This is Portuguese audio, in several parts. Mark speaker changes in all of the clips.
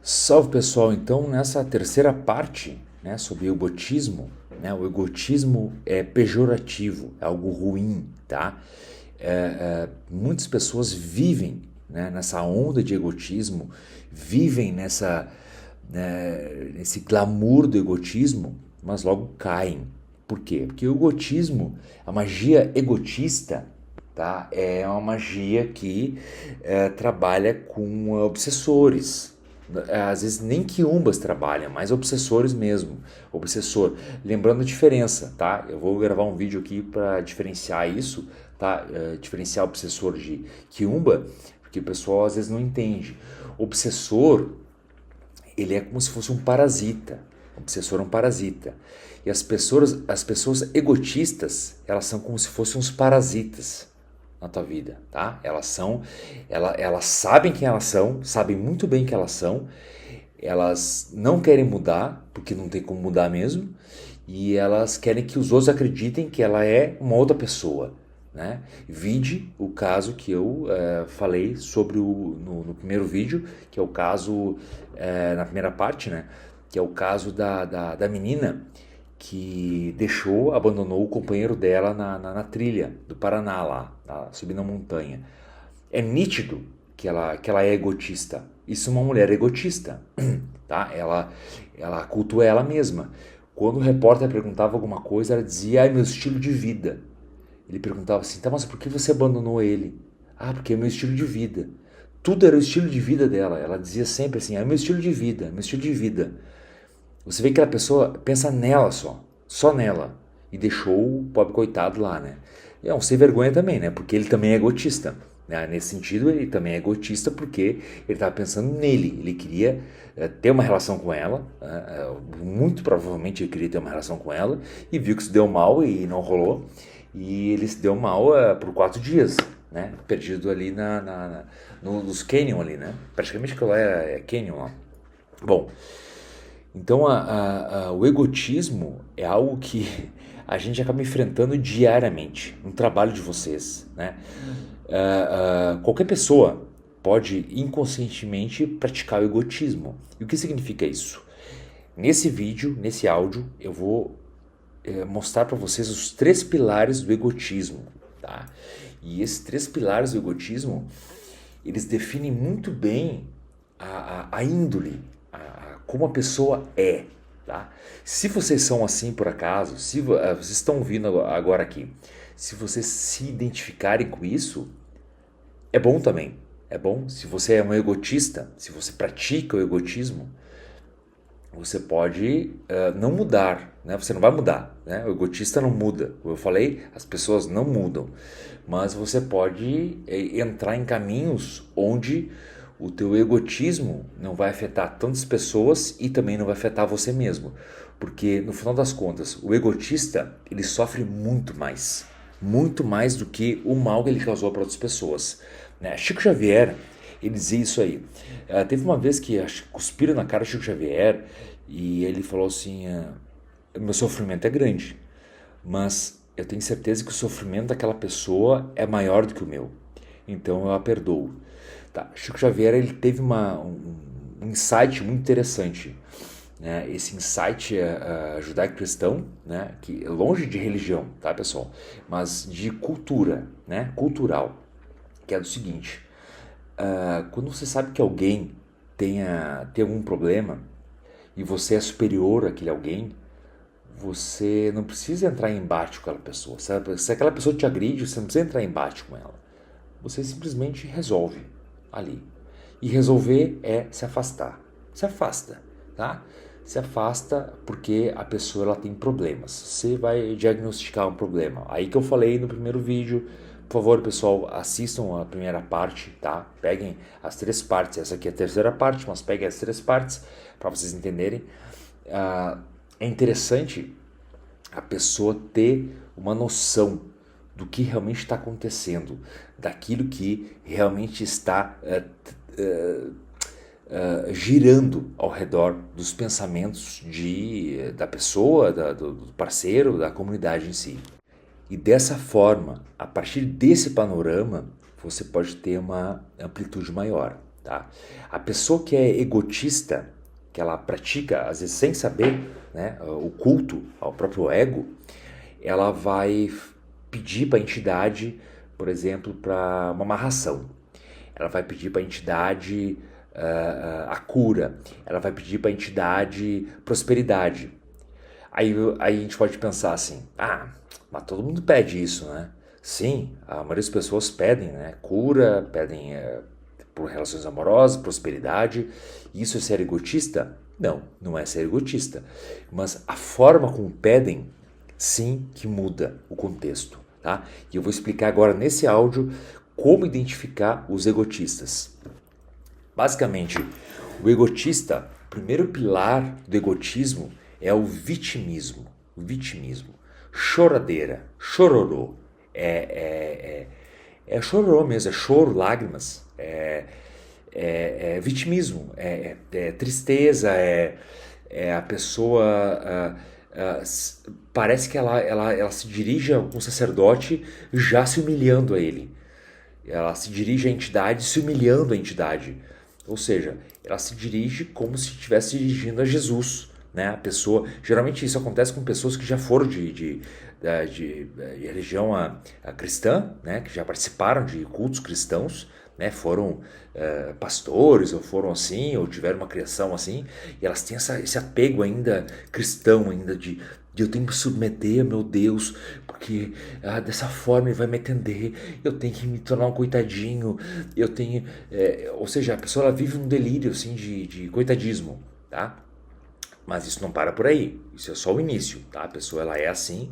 Speaker 1: Salve pessoal, então nessa terceira parte, né, sobre o egotismo, né, o egotismo é pejorativo, é algo ruim, tá? Muitas pessoas vivem, né, nessa onda de egotismo, vivem nesse glamour do egotismo, mas logo caem. Por quê? Porque o egotismo, a magia egotista, tá, é uma magia que trabalha com obsessores. Às vezes nem quiumbas trabalham, mas obsessores mesmo. Obsessor. Lembrando a diferença, tá? Eu vou gravar um vídeo aqui para diferenciar isso, tá? Diferenciar o obsessor de quiumba, porque o pessoal às vezes não entende. Obsessor, ele é como se fosse um parasita. O obsessor é um parasita. E as pessoas egotistas, elas são como se fossem uns parasitas na tua vida, tá? Elas sabem quem elas são, sabem muito bem que elas são, elas não querem mudar, porque não tem como mudar mesmo, e elas querem que os outros acreditem que ela é uma outra pessoa, né? Vide o caso que eu falei sobre no primeiro vídeo, que é o caso, na primeira parte, né? Que é o caso da menina que abandonou o companheiro dela na trilha do Paraná lá, tá? Subindo a montanha. É nítido que ela é egotista. Isso é uma mulher egotista, tá? Ela cultua ela mesma. Quando o repórter perguntava alguma coisa, ela dizia, meu estilo de vida. Ele perguntava assim, tá, mas por que você abandonou ele? Ah, porque é meu estilo de vida. Tudo era o estilo de vida dela. Ela dizia sempre assim, é meu estilo de vida, meu estilo de vida. Você vê que aquela pessoa pensa nela só nela. E deixou o pobre coitado lá, né? É um sem vergonha também, né? Porque ele também é egotista. Né? Nesse sentido, ele também é egotista porque ele estava pensando nele. Ele queria ter uma relação com ela, muito provavelmente ele queria ter uma relação com ela, e viu que se deu mal e não rolou. E ele se deu mal por 4 dias, né? Perdido ali nos Canyon ali, né? Praticamente que lá é Canyon lá. Bom, então, o egotismo é algo que a gente acaba enfrentando diariamente no trabalho de vocês, né? Qualquer pessoa pode inconscientemente praticar o egotismo. E o que significa isso? Nesse vídeo, nesse áudio, eu vou mostrar para vocês os 3 pilares do egotismo, tá? E esses 3 pilares do egotismo, eles definem muito bem a índole, como a pessoa é, tá? Se vocês são assim por acaso, se vocês estão ouvindo agora aqui, se vocês se identificarem com isso, é bom também. É bom. Se você é um egotista, se você pratica o egotismo, você pode não mudar, né? Você não vai mudar, né? O egotista não muda. Como eu falei, as pessoas não mudam. Mas você pode entrar em caminhos onde o teu egotismo não vai afetar tantas pessoas e também não vai afetar você mesmo. Porque, no final das contas, o egotista, ele sofre muito mais do que o mal que ele causou para outras pessoas, né? Chico Xavier, ele dizia isso aí. Teve uma vez que cuspiram na cara do Chico Xavier e ele falou assim, meu sofrimento é grande, mas eu tenho certeza que o sofrimento daquela pessoa é maior do que o meu, então eu a perdoo. Tá. Chico Xavier, ele teve um insight muito interessante, né? Esse insight judaico-cristão, né? Que é longe de religião, tá, pessoal? Mas de cultura, né? Cultural, que é do seguinte: quando você sabe que alguém tem algum problema e você é superior àquele alguém, você não precisa entrar em embate com aquela pessoa. Se aquela pessoa te agride, você não precisa entrar em embate com ela. Você simplesmente resolve ali. E resolver é se afastar. Se afasta, tá? Se afasta porque a pessoa ela tem problemas. Você vai diagnosticar um problema. Aí que eu falei no primeiro vídeo. Por favor, pessoal, assistam a primeira parte, tá? Peguem as 3 partes. Essa aqui é a terceira parte, mas peguem as 3 partes para vocês entenderem. É interessante a pessoa ter uma noção do que realmente está acontecendo, daquilo que realmente está girando ao redor dos pensamentos da pessoa, do parceiro, da comunidade em si. E dessa forma, a partir desse panorama, você pode ter uma amplitude maior. tá? A pessoa que é egotista, que ela pratica, às vezes sem saber, né, o culto ao próprio ego, ela vai pedir para a entidade, por exemplo, para uma amarração. Ela vai pedir para a entidade a cura. Ela vai pedir para a entidade prosperidade. Aí a gente pode pensar assim, mas todo mundo pede isso, né? Sim, a maioria das pessoas pedem, né? Cura, pedem por relações amorosas, prosperidade. Isso é ser egotista? Não, não é ser egotista. Mas a forma como pedem, sim, que muda o contexto, tá? E eu vou explicar agora nesse áudio como identificar os egotistas. Basicamente, o egotista, o primeiro pilar do egotismo é o vitimismo. O vitimismo. Choradeira, chororô. É chororô mesmo, é choro, lágrimas. É vitimismo, é tristeza, é a pessoa. Parece que ela se dirige a um sacerdote já se humilhando a ele. Ela se dirige à entidade se humilhando à entidade. Ou seja, ela se dirige como se estivesse dirigindo a Jesus. Né? A pessoa, geralmente isso acontece com pessoas que já foram de religião a cristã, né? Que já participaram de cultos cristãos, né? Foram pastores, ou foram assim, ou tiveram uma criação assim, e elas têm esse apego ainda cristão, ainda de eu tenho que me submeter a meu Deus, porque dessa forma ele vai me atender, eu tenho que me tornar um coitadinho, eu tenho... ou seja, a pessoa ela vive um delírio assim, de coitadismo, tá? Mas isso não para por aí, isso é só o início, tá? A pessoa ela é assim,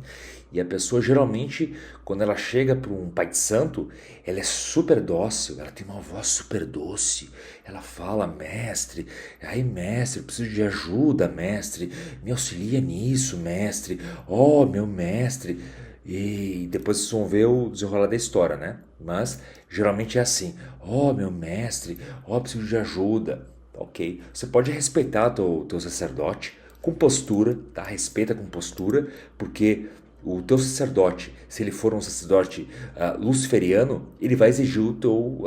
Speaker 1: e a pessoa geralmente, quando ela chega para um pai de santo, ela é super dócil, ela tem uma voz super doce, ela fala, mestre, ai mestre, eu preciso de ajuda, mestre, me auxilia nisso, mestre, oh meu mestre, e depois vocês vão ver o desenrolar da história, né? Mas geralmente é assim, oh meu mestre, oh preciso de ajuda. Ok, você pode respeitar teu sacerdote com postura, tá? Respeita com postura, porque o teu sacerdote, se ele for um sacerdote luciferiano, ele vai exigir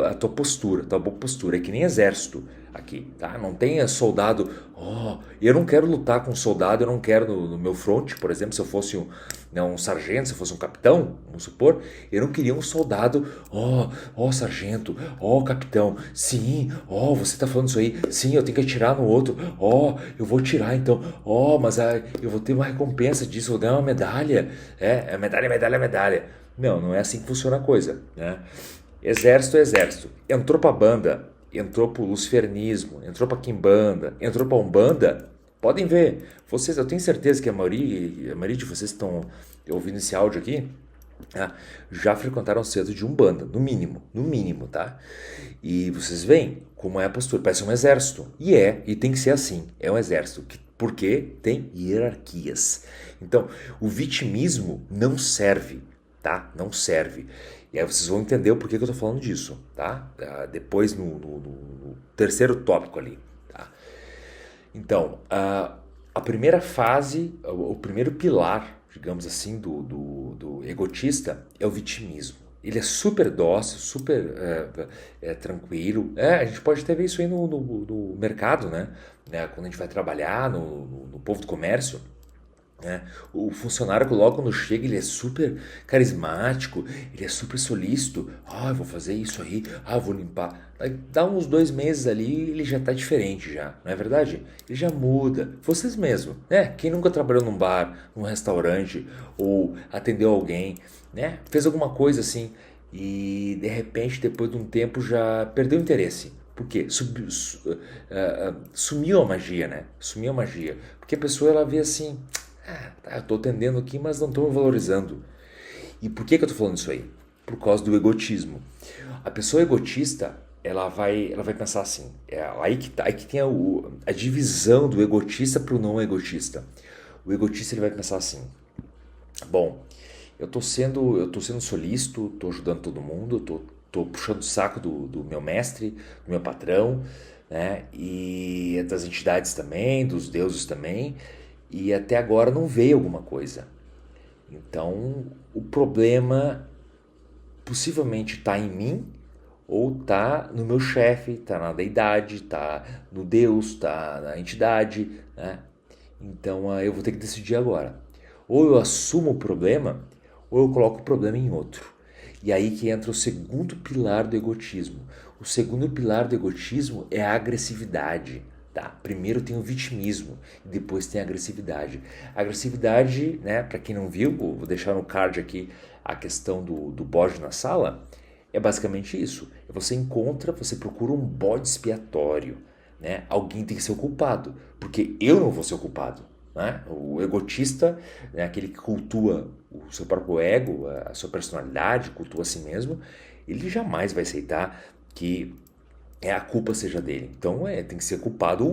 Speaker 1: a tua postura, tua boa postura. É que nem exército aqui, tá? Não tem soldado, eu não quero lutar com um soldado, eu não quero no meu fronte, por exemplo, se eu fosse um sargento, se eu fosse um capitão, vamos supor, eu não queria um soldado, sargento, capitão, sim, você tá falando isso aí, sim, eu tenho que atirar no outro, eu vou tirar então, mas eu vou ter uma recompensa disso, vou ganhar uma medalha, medalha, medalha, medalha. Não é assim que funciona a coisa, né? Exército é exército. Entrou pra banda, entrou pro luciferianismo, entrou pra quimbanda, entrou pra umbanda, podem ver. Vocês, eu tenho certeza que a maioria de vocês que estão ouvindo esse áudio aqui já frequentaram o centro de umbanda, no mínimo, tá? E vocês veem como é a postura, parece um exército. E tem que ser assim, é um exército, porque tem hierarquias. Então, o vitimismo não serve, tá? Não serve. E aí vocês vão entender o porquê que eu tô falando disso, tá? Depois no terceiro tópico ali, tá? Então, a primeira fase, o primeiro pilar, digamos assim, do egotista é o vitimismo. Ele é super dócil, super tranquilo. A gente pode até ver isso aí no mercado, né? Quando a gente vai trabalhar no povo do comércio, né? O funcionário logo quando chega, ele é super carismático, ele é super solícito. Eu vou fazer isso aí, eu vou limpar. Aí dá uns 2 meses ali, ele já tá diferente já, não é verdade? Ele já muda. Vocês mesmo, né? Quem nunca trabalhou num bar, num restaurante, ou atendeu alguém, né? Fez alguma coisa assim, e de repente, depois de um tempo, já perdeu o interesse. Por quê? Sumiu a magia, né? Sumiu a magia. Porque a pessoa, ela vê assim... eu estou atendendo aqui, mas não estou me valorizando. E por que eu estou falando isso aí? Por causa do egotismo. A pessoa egotista, ela vai pensar assim, aí que tem a divisão do egotista para o não egotista. O egotista ele vai pensar assim, bom, eu estou sendo solícito, estou ajudando todo mundo, estou puxando o saco do meu mestre, do meu patrão, né? E das entidades também, dos deuses também, e até agora não veio alguma coisa. Então, o problema possivelmente está em mim ou tá no meu chefe, tá na deidade, tá no Deus, tá na entidade, né? Então eu vou ter que decidir agora. Ou eu assumo o problema, ou eu coloco o problema em outro. E aí que entra o segundo pilar do egotismo. O segundo pilar do egotismo é a agressividade. Tá? Primeiro tem o vitimismo e depois tem a agressividade. A agressividade, né, para quem não viu, vou deixar no card aqui a questão do bode na sala, é basicamente isso. Você procura um bode expiatório. Né? Alguém tem que ser o culpado, porque eu não vou ser o culpado. Né? O egotista, né, aquele que cultua o seu próprio ego, a sua personalidade, cultua a si mesmo, ele jamais vai aceitar que a culpa seja dele. Então tem que ser culpado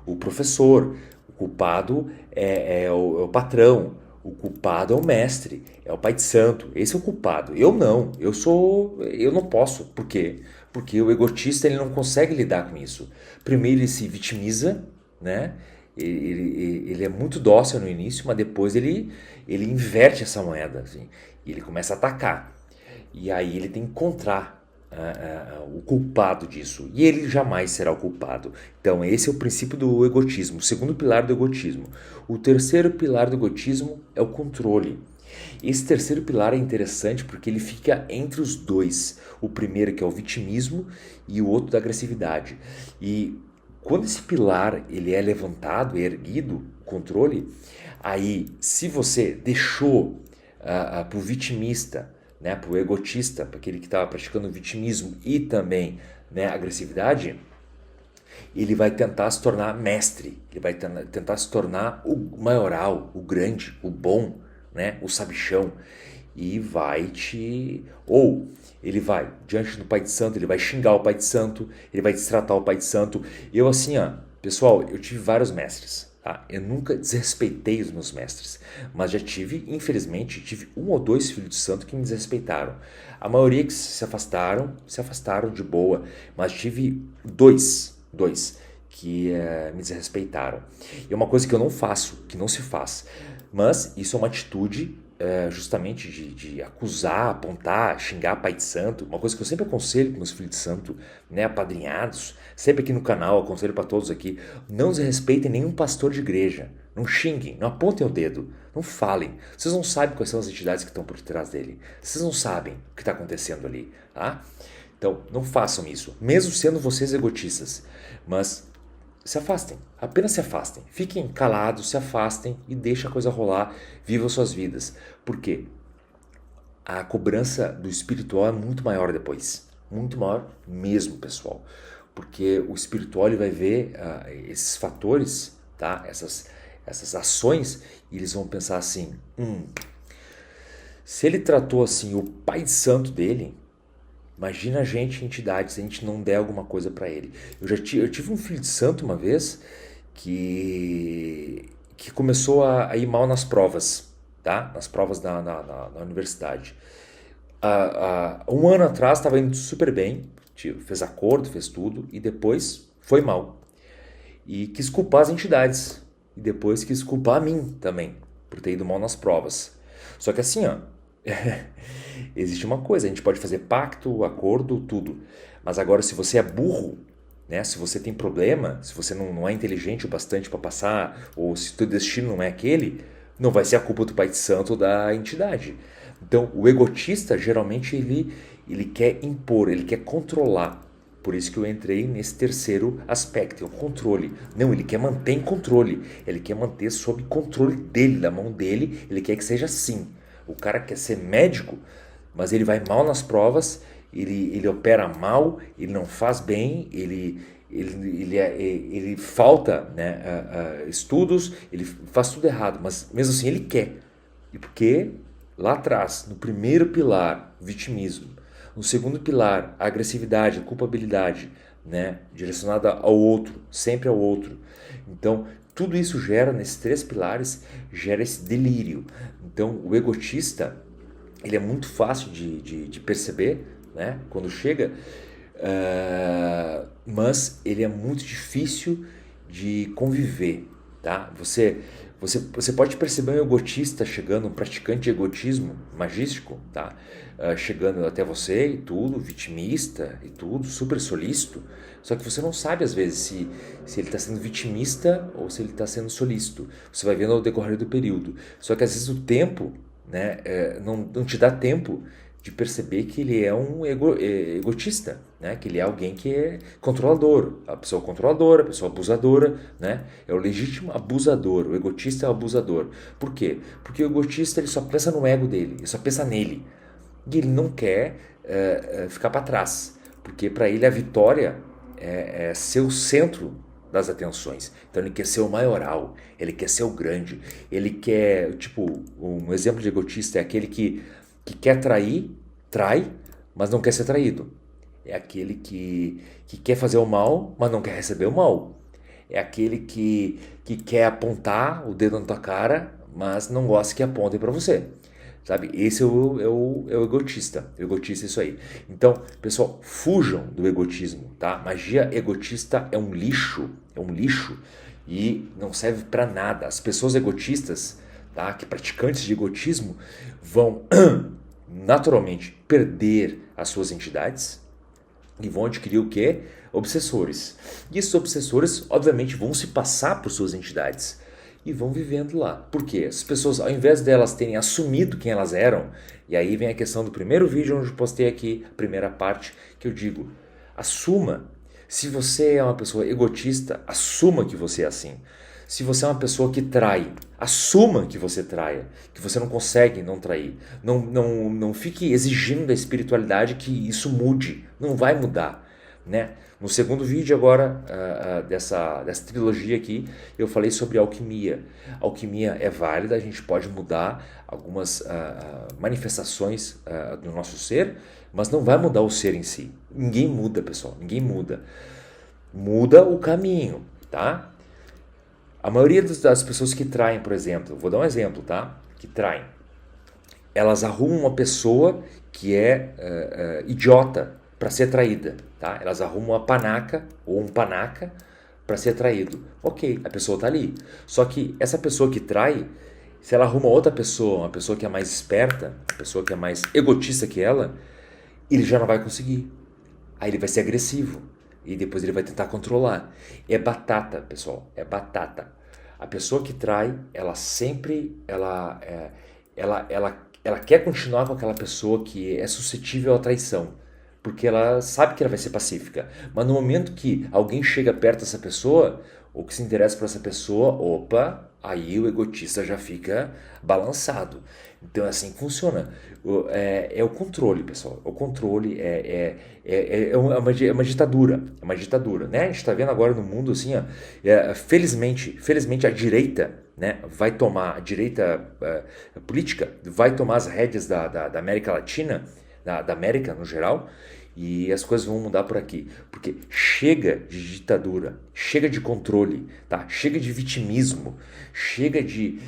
Speaker 1: o professor, o culpado é o patrão, o culpado é o mestre, é o pai de santo. Esse é o culpado. Eu não. Eu não posso. Por quê? Porque o egotista ele não consegue lidar com isso. Primeiro ele se vitimiza, né? Ele é muito dócil no início, mas depois ele inverte essa moeda, assim, e ele começa a atacar. E aí ele tem que encontrar o culpado disso. E ele jamais será o culpado. Então, esse é o princípio do egotismo, o segundo pilar do egotismo. O terceiro pilar do egotismo é o controle. Esse terceiro pilar é interessante porque ele fica entre os dois. O primeiro que é o vitimismo e o outro da agressividade. E quando esse pilar ele é levantado, é erguido, o controle, aí se você deixou para o vitimista, né, para o egotista, para aquele que estava praticando o vitimismo e também, né, agressividade, ele vai tentar se tornar mestre, ele vai tentar se tornar o maioral, o grande, o bom, né, o sabichão, e vai te... Ou ele vai, diante do Pai de Santo, ele vai xingar o Pai de Santo, ele vai destratar o Pai de Santo. Eu assim, ó, pessoal, eu tive vários mestres, tá? Eu nunca desrespeitei os meus mestres, mas já tive, infelizmente, tive um ou dois filhos de santo que me desrespeitaram. A maioria que se afastaram de boa, mas tive dois que me desrespeitaram. E é uma coisa que eu não faço, que não se faz. Mas isso é uma atitude justamente de acusar, apontar, xingar pai de santo. Uma coisa que eu sempre aconselho para meus filhos de santo, né, apadrinhados, sempre aqui no canal, aconselho para todos aqui, não desrespeitem nenhum pastor de igreja. Não xinguem, não apontem o dedo, não falem. Vocês não sabem quais são as entidades que estão por trás dele. Vocês não sabem o que está acontecendo ali, tá? Então, não façam isso, mesmo sendo vocês egotistas. Mas se afastem, apenas se afastem. Fiquem calados, se afastem e deixem a coisa rolar, vivam suas vidas. Por quê? A cobrança do espiritual é muito maior depois. Muito maior mesmo, pessoal. Porque o espiritual ele vai ver esses fatores, tá? Essas ações, e eles vão pensar assim, se ele tratou assim o pai de santo dele, imagina a gente, entidade, se a gente não der alguma coisa para ele. Eu tive um filho de santo uma vez que começou a ir mal nas provas, tá? Nas provas na universidade. Um ano atrás estava indo super bem, fez acordo, fez tudo, e depois foi mal. E quis culpar as entidades. E depois quis culpar a mim também, por ter ido mal nas provas. Só que assim, ó, existe uma coisa, a gente pode fazer pacto, acordo, tudo. Mas agora, se você é burro, né, se você tem problema, se você não é inteligente o bastante para passar, ou se o teu destino não é aquele, não vai ser a culpa do Pai de Santo ou da entidade. Então, o egotista, geralmente, ele quer impor, ele quer controlar. Por isso que eu entrei nesse terceiro aspecto, é o controle. Não, ele quer manter em controle, ele quer manter sob controle dele, da mão dele, ele quer que seja assim. O cara quer ser médico, mas ele vai mal nas provas, ele opera mal, ele não faz bem, ele falta, né, estudos, ele faz tudo errado, mas mesmo assim ele quer. E porque lá atrás, no primeiro pilar, vitimismo, no segundo pilar, a agressividade, a culpabilidade, né, direcionada ao outro, sempre ao outro. Então, tudo isso gera, nesses três pilares, gera esse delírio. Então, o egotista, ele é muito fácil de perceber, né, quando chega, mas ele é muito difícil de conviver, tá? Você pode perceber um egotista chegando, um praticante de egotismo magístico, tá? Chegando até você e tudo, vitimista e tudo, super solícito. Só que você não sabe às vezes se ele está sendo vitimista ou se ele está sendo solícito. Você vai vendo ao decorrer do período. Só que às vezes o tempo, né, não te dá tempo de perceber que ele é um egotista, né? Que ele é alguém que é controlador, a pessoa controladora, a pessoa abusadora, né? É o legítimo abusador, o egotista é o abusador. Por quê? Porque o egotista ele só pensa no ego dele, ele só pensa nele e ele não quer ficar para trás, porque para ele a vitória é ser o centro das atenções. Então ele quer ser o maioral, ele quer ser o grande, ele quer, tipo, um exemplo de egotista é aquele que quer trair, trai, mas não quer ser traído. É aquele que quer fazer o mal, mas não quer receber o mal. É aquele que quer apontar o dedo na tua cara, mas não gosta que apontem para você. Sabe? Esse é o egotista. O egotista é isso aí. Então, pessoal, fujam do egotismo, tá? Magia egotista é um lixo. É um lixo. E não serve para nada. As pessoas egotistas, tá? Que praticantes de egotismo vão naturalmente perder as suas entidades e vão adquirir o quê? Obsessores. E esses obsessores, obviamente, vão se passar por suas entidades e vão vivendo lá. Por quê? As pessoas, ao invés delas terem assumido quem elas eram, e aí vem a questão do primeiro vídeo onde eu postei aqui, a primeira parte, que eu digo, assuma. Se você é uma pessoa egotista, assuma que você é assim. Se você é uma pessoa que trai, assuma que você traia, que você não consegue não trair. Não fique exigindo da espiritualidade que isso mude. Não vai mudar, né? No segundo vídeo agora dessa trilogia aqui, eu falei sobre alquimia. A alquimia é válida, a gente pode mudar algumas manifestações do nosso ser, mas não vai mudar o ser em si. Ninguém muda, pessoal, ninguém muda. Muda o caminho, tá? A maioria das pessoas que traem, por exemplo, vou dar um exemplo, tá? Que traem. Elas arrumam uma pessoa que é idiota para ser traída, tá? Elas arrumam uma panaca ou um panaca para ser traído. Ok, a pessoa tá ali. Só que essa pessoa que trai, se ela arruma outra pessoa, uma pessoa que é mais esperta, uma pessoa que é mais egotista que ela, ele já não vai conseguir. Aí ele vai ser agressivo. E depois ele vai tentar controlar. É batata, pessoal. É batata. A pessoa que trai, ela sempre... Ela quer continuar com aquela pessoa que é suscetível à traição. Porque ela sabe que ela vai ser pacífica. Mas no momento que alguém chega perto dessa pessoa, ou que se interessa por essa pessoa, opa, aí o egotista já fica balançado. Então é assim que funciona. É o controle, pessoal. O controle é uma ditadura. É uma ditadura, né? A gente está vendo agora no mundo assim, ó, felizmente a direita, né, vai tomar, a direita política vai tomar as rédeas da América Latina, da América no geral, e as coisas vão mudar por aqui, porque chega de ditadura, chega de controle, tá? Chega de vitimismo, chega de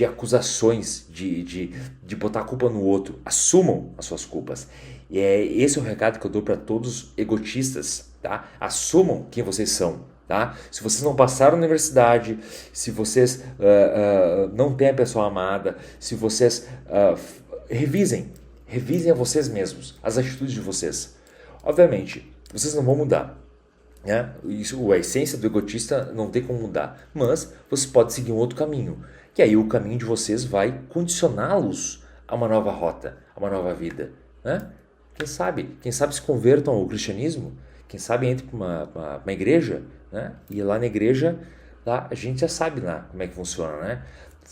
Speaker 1: acusações, de botar a culpa no outro. Assumam as suas culpas. E esse é o recado que eu dou para todos os egotistas, tá? Assumam quem vocês são. Tá? Se vocês não passaram na universidade, se vocês não têm a pessoa amada, se vocês revisem a vocês mesmos, as atitudes de vocês. Obviamente, vocês não vão mudar, né? Isso, a essência do egotista não tem como mudar, mas vocês podem seguir um outro caminho, que aí o caminho de vocês vai condicioná-los a uma nova rota, a uma nova vida, né? Quem sabe se convertam ao cristianismo, quem sabe entre para uma igreja, né? E lá na igreja, lá a gente já sabe lá como é que funciona, né?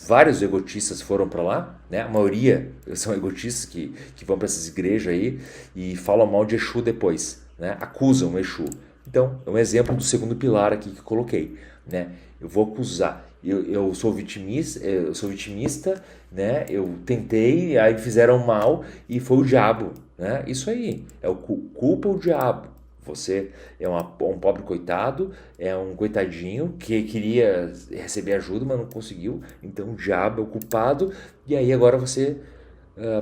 Speaker 1: Vários egotistas foram para lá, né? A maioria são egotistas que vão para essas igrejas aí e falam mal de Exu depois, né? Acusam o Exu. Então, é um exemplo do segundo pilar aqui que eu coloquei, né? Eu vou acusar, eu sou vitimista, né? Eu tentei, aí fizeram mal e foi o diabo, né? Isso aí, culpa o diabo. Você é um pobre coitado, é um coitadinho que queria receber ajuda, mas não conseguiu. Então o diabo é o culpado. E aí agora você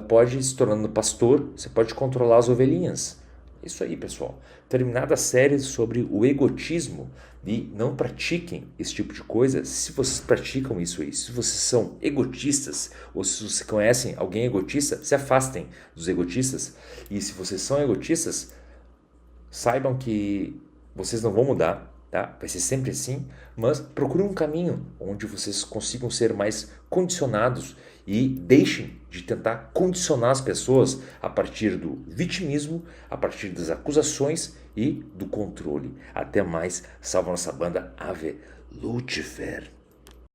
Speaker 1: pode, se tornando pastor, você pode controlar as ovelhinhas. Isso aí, pessoal. Terminada a série sobre o egotismo. E não pratiquem esse tipo de coisa se vocês praticam isso aí. Se vocês são egotistas, ou se vocês conhecem alguém egotista, se afastem dos egotistas. E se vocês são egotistas, saibam que vocês não vão mudar, tá? Vai ser sempre assim, mas procurem um caminho onde vocês consigam ser mais condicionados e deixem de tentar condicionar as pessoas a partir do vitimismo, a partir das acusações e do controle. Até mais, salva nossa banda Ave Lucifer.